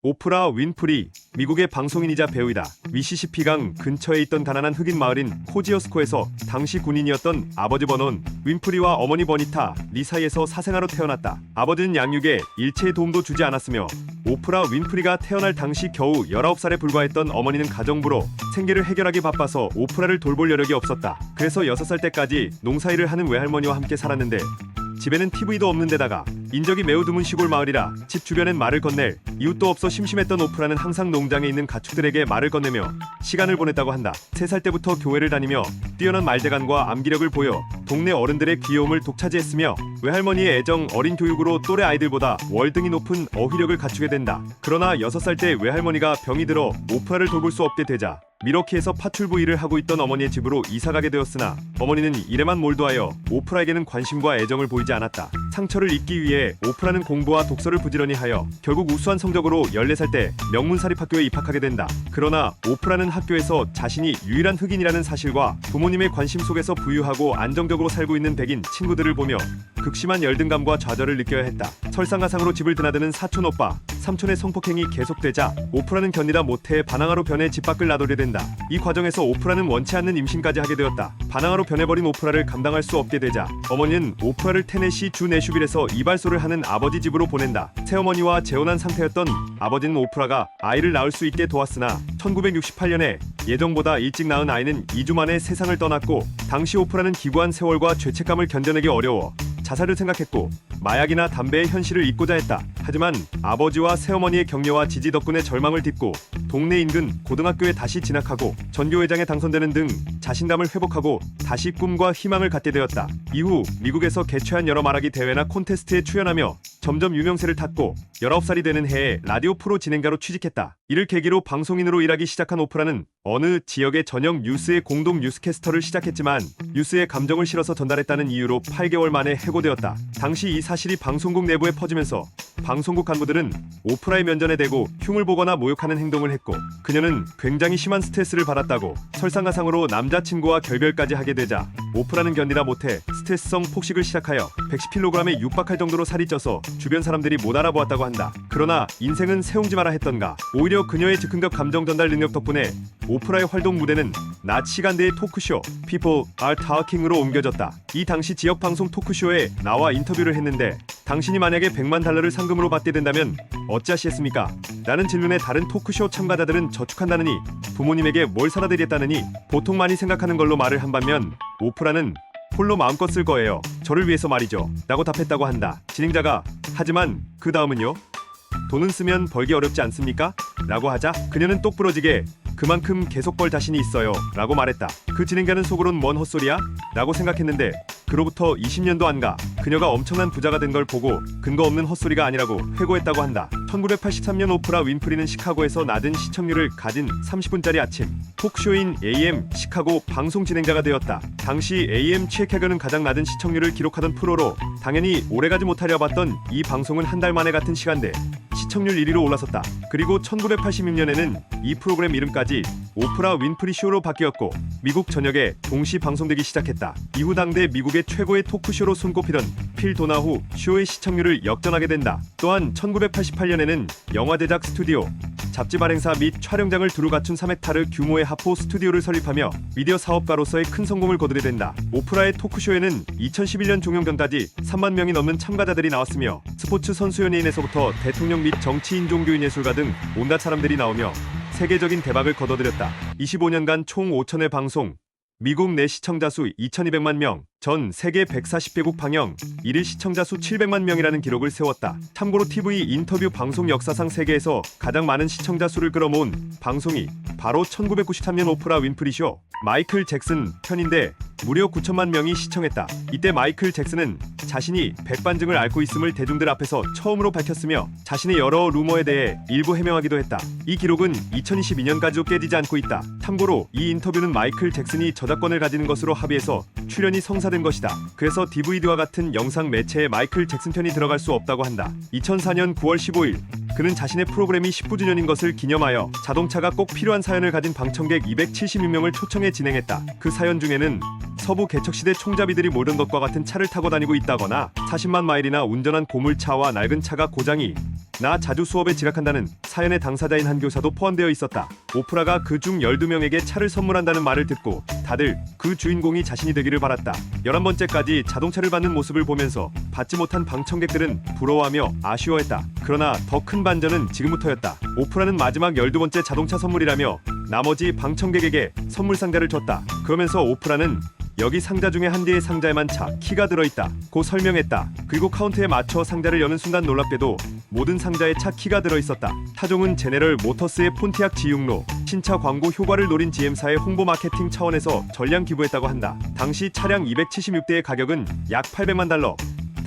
오프라 윈프리, 미국의 방송인이자 배우이다. 미시시피강 근처에 있던 가난한 흑인 마을인 코지어스코에서 당시 군인이었던 아버지 버논 윈프리와 어머니 버니타 리 사이에서 사생아로 태어났다. 아버지는 양육에 일체의 도움도 주지 않았으며 오프라 윈프리가 태어날 당시 겨우 19살에 불과했던 어머니는 가정부로 생계를 해결하기 바빠서 오프라를 돌볼 여력이 없었다. 그래서 6살 때까지 농사일을 하는 외할머니와 함께 살았는데 집에는 TV도 없는 데다가 인적이 매우 드문 시골 마을이라 집 주변엔 말을 건넬 이웃도 없어 심심했던 오프라는 항상 농장에 있는 가축들에게 말을 건네며 시간을 보냈다고 한다. 3살 때부터 교회를 다니며 뛰어난 말재간과 암기력을 보여 동네 어른들의 귀여움을 독차지했으며 외할머니의 애정 어린 교육으로 또래 아이들보다 월등히 높은 어휘력을 갖추게 된다. 그러나 6살 때 외할머니가 병이 들어 오프라를 돌볼 수 없게 되자 미러키에서 파출부 일을 하고 있던 어머니의 집으로 이사가게 되었으나 어머니는 일에만 몰두하여 오프라에게는 관심과 애정을 보이지 않았다. 상처를 잊기 위해 오프라는 공부와 독서를 부지런히 하여 결국 우수한 성적으로 14살 때 명문사립학교에 입학하게 된다. 그러나 오프라는 학교에서 자신이 유일한 흑인이라는 사실과 부모님의 관심 속에서 부유하고 안정적으로 살고 있는 백인 친구들을 보며 극심한 열등감과 좌절을 느껴야 했다. 설상가상으로 집을 드나드는 사촌 오빠, 삼촌의 성폭행이 계속되자 오프라는 견디다 못해 반항아로 변해 집 밖을 나돌게 된다. 이 과정에서 오프라는 원치 않는 임신까지 하게 되었다. 반항아로 변해버린 오프라를 감당할 수 없게 되자 어머니는 오프라를 테네시 주 내슈빌에서 이발소를 하는 아버지 집으로 보낸다. 새어머니와 재혼한 상태였던 아버지는 오프라가 아이를 낳을 수 있게 도왔으나 1968년에 예정보다 일찍 낳은 아이는 2주 만에 세상을 떠났고 당시 오프라는 기구한 세월과 죄책감을 견뎌내기 어려워 자살을 생각했고 마약이나 담배의 현실을 잊고자 했다. 하지만 아버지와 새어머니의 격려와 지지 덕분에 절망을 딛고 동네 인근 고등학교에 다시 진학하고 전교회장에 당선되는 등 자신감을 회복하고 다시 꿈과 희망을 갖게 되었다. 이후 미국에서 개최한 여러 말하기 대회나 콘테스트에 출연하며 점점 유명세를 탔고 19살이 되는 해에 라디오 프로 진행자로 취직했다. 이를 계기로 방송인으로 일하기 시작한 오프라는 어느 지역의 전역 뉴스의 공동 뉴스캐스터를 시작했지만 뉴스의 감정을 실어서 전달했다는 이유로 8개월 만에 해고되었다. 당시 이 사실이 방송국 내부에 퍼지면서 방송국 간부들은 오프라의 면전에 대고 흉을 보거나 모욕하는 행동을 했고 그녀는 굉장히 심한 스트레스를 받았다고 설상가상으로 남자친구와 결별까지 하게 되자 오프라는 견디다 못해 스트레스성 폭식을 시작하여 110kg에 육박할 정도로 살이 쪄서 주변 사람들이 못 알아보았다고 한다. 그러나 인생은 세웅지 마라 했던가 오히려 그녀의 즉흥적 감정 전달 능력 덕분에 오프라의 활동 무대는 낮 시간대의 토크쇼 People Are Talking으로 옮겨졌다. 이 당시 지역 방송 토크쇼에 나와 인터뷰를 했는데 당신이 만약에 100만 달러를 상금으로 받게 된다면 어찌하시겠습니까? 라는 질문에 다른 토크쇼 참가자들은 저축한다느니 부모님에게 뭘 사다 드리겠다느니 보통 많이 생각하는 걸로 말을 한 반면 오프라는 홀로 마음껏 쓸 거예요. 저를 위해서 말이죠. 라고 답했다고 한다. 진행자가 하지만 그 다음은요? 돈은 쓰면 벌기 어렵지 않습니까? 라고 하자 그녀는 똑부러지게 그만큼 계속 벌 자신이 있어요 라고 말했다. 그 진행자는 속으론 뭔 헛소리야? 라고 생각했는데 그로부터 20년도 안 가 그녀가 엄청난 부자가 된 걸 보고 근거 없는 헛소리가 아니라고 회고했다고 한다. 1983년 오프라 윈프리는 시카고에서 낮은 시청률을 가진 30분짜리 아침 톡쇼인 AM 시카고 방송 진행자가 되었다. 당시 AM 취획해가는 가장 낮은 시청률을 기록하던 프로로 당연히 오래가지 못하려 봤던 이 방송은 한 달 만에 같은 시간대 시청률 1위로 올라섰다. 그리고 1986년에는 이 프로그램 이름까지 오프라 윈프리 쇼로 바뀌었고 미국 전역에 동시 방송되기 시작했다. 이후 당대 미국의 최고의 토크쇼로 손꼽히던 필 도나후 쇼의 시청률을 역전하게 된다. 또한 1988년에는 영화 제작 스튜디오, 잡지 발행사 및 촬영장을 두루 갖춘 3헥타르 규모의 하포 스튜디오를 설립하며 미디어 사업가로서의 큰 성공을 거두게 된다. 오프라의 토크쇼에는 2011년 종영 전까지 3만 명이 넘는 참가자들이 나왔으며 스포츠 선수 연예인에서부터 대통령 및 정치인 종교인 예술가 등 온갖 사람들이 나오며 세계적인 대박을 거둬들였다. 25년간 총 5,000회 방송, 미국 내 시청자 수 2,200만 명, 전 세계 140개국 방영, 1일 시청자 수 700만 명이라는 기록을 세웠다. 참고로 TV 인터뷰 방송 역사상 세계에서 가장 많은 시청자 수를 끌어모은 방송이 바로 1993년 오프라 윈프리 쇼 마이클 잭슨 편인데 무려 9천만 명이 시청했다. 이때 마이클 잭슨은 자신이 백반증을 앓고 있음을 대중들 앞에서 처음으로 밝혔으며 자신의 여러 루머에 대해 일부 해명하기도 했다. 이 기록은 2022년까지도 깨지지 않고 있다. 참고로 이 인터뷰는 마이클 잭슨이 저작권을 가지는 것으로 합의해서 출연이 성사된 것이다. 그래서 DVD와 같은 영상 매체에 마이클 잭슨 편이 들어갈 수 없다고 한다. 2004년 9월 15일 그는 자신의 프로그램이 19주년인 것을 기념하여 자동차가 꼭 필요한 사연을 가진 방청객 276명을 초청해 진행했다. 그 사연 중에는 서부 개척시대 총잡이들이 몰던 것과 같은 차를 타고 다니고 있다거나 40만 마일이나 운전한 고물차와 낡은 차가 고장이 나 자주 수업에 지각한다는 사연의 당사자인 한 교사도 포함되어 있었다. 오프라가 그중 12명에게 차를 선물한다는 말을 듣고 다들 그 주인공이 자신이 되기를 바랐다. 11번째까지 자동차를 받는 모습을 보면서 받지 못한 방청객들은 부러워하며 아쉬워했다. 그러나 더 큰 반전은 지금부터였다. 오프라는 마지막 12번째 자동차 선물이라며 나머지 방청객에게 선물 상자를 줬다. 그러면서 오프라는 여기 상자 중에 한 개의 상자에만 차 키가 들어있다 고 설명했다. 그리고 카운트에 맞춰 상자를 여는 순간 놀랍게도 모든 상자에 차 키가 들어있었다. 타종은 제네럴 모터스의 폰티악 G6로 신차 광고 효과를 노린 GM사의 홍보 마케팅 차원에서 전량 기부했다고 한다. 당시 차량 276대의 가격은 약 800만 달러,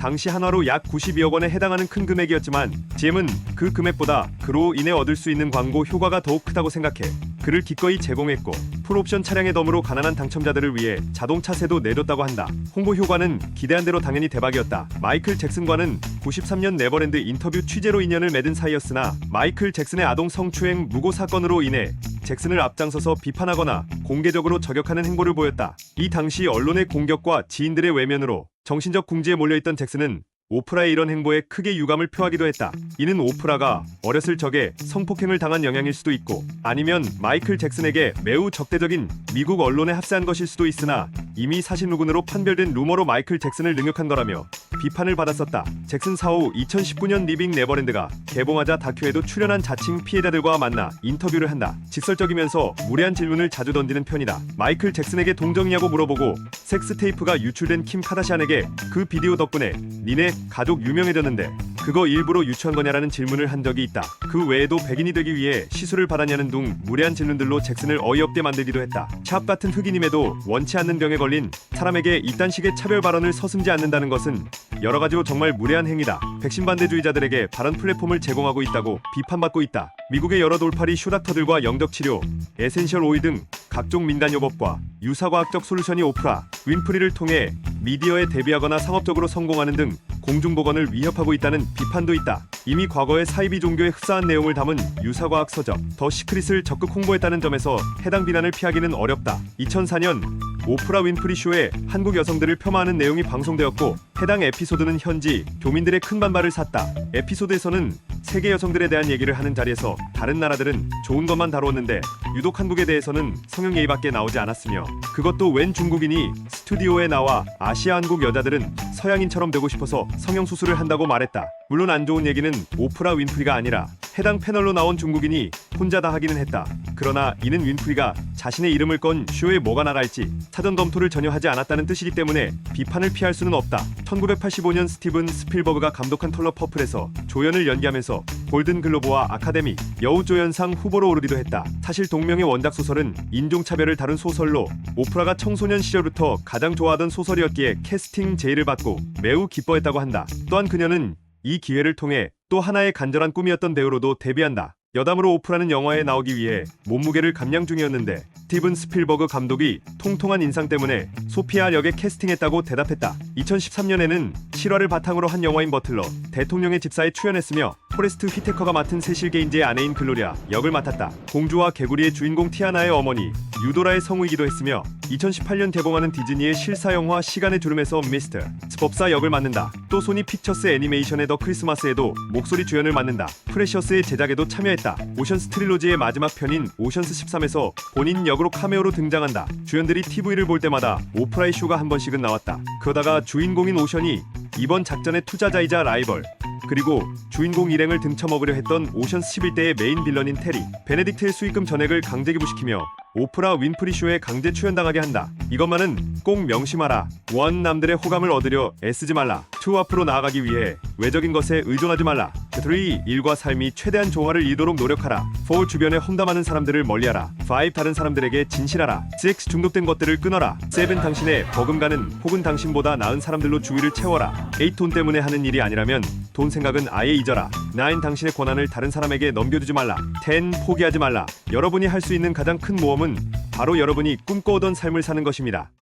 당시 한화로 약 92억 원에 해당하는 큰 금액이었지만 GM은 그 금액보다 그로 인해 얻을 수 있는 광고 효과가 더욱 크다고 생각해 그를 기꺼이 제공했고 풀옵션 차량의 덤으로 가난한 당첨자들을 위해 자동차세도 내줬다고 한다. 홍보 효과는 기대한 대로 당연히 대박이었다. 마이클 잭슨과는 93년 네버랜드 인터뷰 취재로 인연을 맺은 사이였으나 마이클 잭슨의 아동 성추행 무고 사건으로 인해 잭슨을 앞장서서 비판하거나 공개적으로 저격하는 행보를 보였다. 이 당시 언론의 공격과 지인들의 외면으로 정신적 궁지에 몰려있던 잭슨은 오프라의 이런 행보에 크게 유감을 표하기도 했다. 이는 오프라가 어렸을 적에 성폭행을 당한 영향일 수도 있고 아니면 마이클 잭슨에게 매우 적대적인 미국 언론에 합세한 것일 수도 있으나 이미 사실무근으로 판별된 루머로 마이클 잭슨을 능욕한 거라며 비판을 받았었다. 잭슨 사후 2019년 리빙 네버랜드가 개봉하자 다큐에도 출연한 자칭 피해자들과 만나 인터뷰를 한다. 직설적이면서 무례한 질문을 자주 던지는 편이다. 마이클 잭슨에게 동정이냐고 물어보고 섹스 테이프가 유출된 킴 카다시안에게 그 비디오 덕분에 니네 가족 유명해졌는데 그거 일부러 유추한 거냐라는 질문을 한 적이 있다. 그 외에도 백인이 되기 위해 시술을 받았냐는 등 무례한 질문들로 잭슨을 어이없게 만들기도 했다. 샵 같은 흑인임에도 원치 않는 병에 걸린 사람에게 이딴 식의 차별 발언을 서슴지 않는다는 것은 여러 가지로 정말 무례한 행위다. 백신 반대주의자들에게 발언 플랫폼을 제공하고 있다고 비판받고 있다. 미국의 여러 돌팔이 쇼닥터들과 영적치료, 에센셜 오일 등 각종 민간요법과 유사과학적 솔루션이 오프라 윈프리를 통해 미디어에 데뷔하거나 상업적으로 성공하는 등 공중보건을 위협하고 있다는 비판도 있다. 이미 과거의 사이비 종교에 흡사한 내용을 담은 유사과학 서적 더 시크릿을 적극 홍보했다는 점에서 해당 비난을 피하기는 어렵다. 2004년 오프라 윈프리 쇼에 한국 여성들을 폄하하는 내용이 방송되었고 해당 에피소드는 현지 교민들의 큰 반발을 샀다. 에피소드에서는 세계 여성들에 대한 얘기를 하는 자리에서 다른 나라들은 좋은 것만 다루었는데 유독 한국에 대해서는 성형 예의밖에 나오지 않았으며 그것도 웬 중국인이 스튜디오에 나와 아시아 한국 여자들은 서양인처럼 되고 싶어서 성형 수술을 한다고 말했다. 물론 안 좋은 얘기는 오프라 윈프리가 아니라 해당 패널로 나온 중국인이 혼자 다 하기는 했다. 그러나 이는 윈프리가 자신의 이름을 건 쇼에 뭐가 나갈지 사전 검토를 전혀 하지 않았다는 뜻이기 때문에 비판을 피할 수는 없다. 1985년 스티븐 스필버그가 감독한 컬러 퍼플에서 조연을 연기하면서 골든글로브와 아카데미 여우조연상 후보로 오르기도 했다. 사실 동명의 원작 소설은 인종차별을 다룬 소설로 오프라가 청소년 시절부터 가장 좋아하던 소설이었기에 캐스팅 제의를 받고 매우 기뻐했다고 한다. 또한 그녀는 이 기회를 통해 또 하나의 간절한 꿈이었던 배우로도 데뷔한다. 여담으로 오프라는 영화에 나오기 위해 몸무게를 감량 중이었는데 스티븐 스필버그 감독이 통통한 인상 때문에 소피아 역에 캐스팅했다고 대답했다. 2013년에는 실화를 바탕으로 한 영화인 버틀러 대통령의 집사에 출연했으며 포레스트 휘테커가 맡은 세실 게인지의 아내인 글로리아 역을 맡았다. 공주와 개구리의 주인공 티아나의 어머니 유도라의 성우이기도 했으며 2018년 개봉하는 디즈니의 실사 영화 시간의 주름에서 미스터 스법사 역을 맡는다. 또 소니 픽처스 애니메이션의 더 크리스마스에도 목소리 주연을 맡는다. 프레셔스의 제작에도 참여했다. 오션스 트릴로지의 마지막 편인 오션스 13에서 본인 역으로 카메오로 등장한다. 주연들이 TV를 볼 때마다 오프라의 쇼가 한 번씩은 나왔다. 그러다가 주인공인 오션이 이번 작전의 투자자이자 라이벌 그리고 주인공 일행을 등쳐먹으려 했던 오션스 11대의 메인 빌런인 테리 베네딕트의 수익금 전액을 강제 기부시키며 오프라 윈프리 쇼에 강제 출연당하게 한다. 이것만은 꼭 명심하라. 1. 남들의 호감을 얻으려 애쓰지 말라. 2. 앞으로 나아가기 위해 외적인 것에 의존하지 말라. 3. 일과 삶이 최대한 조화를 이루도록 노력하라. 4. 주변에 험담하는 사람들을 멀리하라. 5. 다른 사람들에게 진실하라. 6. 중독된 것들을 끊어라. 7. 당신의 버금가는 혹은 당신보다 나은 사람들로 주위를 채워라. 8. 돈 때문에 하는 일이 아니라면 돈 생각은 아예 잊어라. 9. 당신의 권한을 다른 사람에게 넘겨주지 말라. 10. 포기하지 말라. 여러분이 할 수 있는 가장 큰 모험은 바로 여러분이 꿈꿔오던 삶을 사는 것입니다.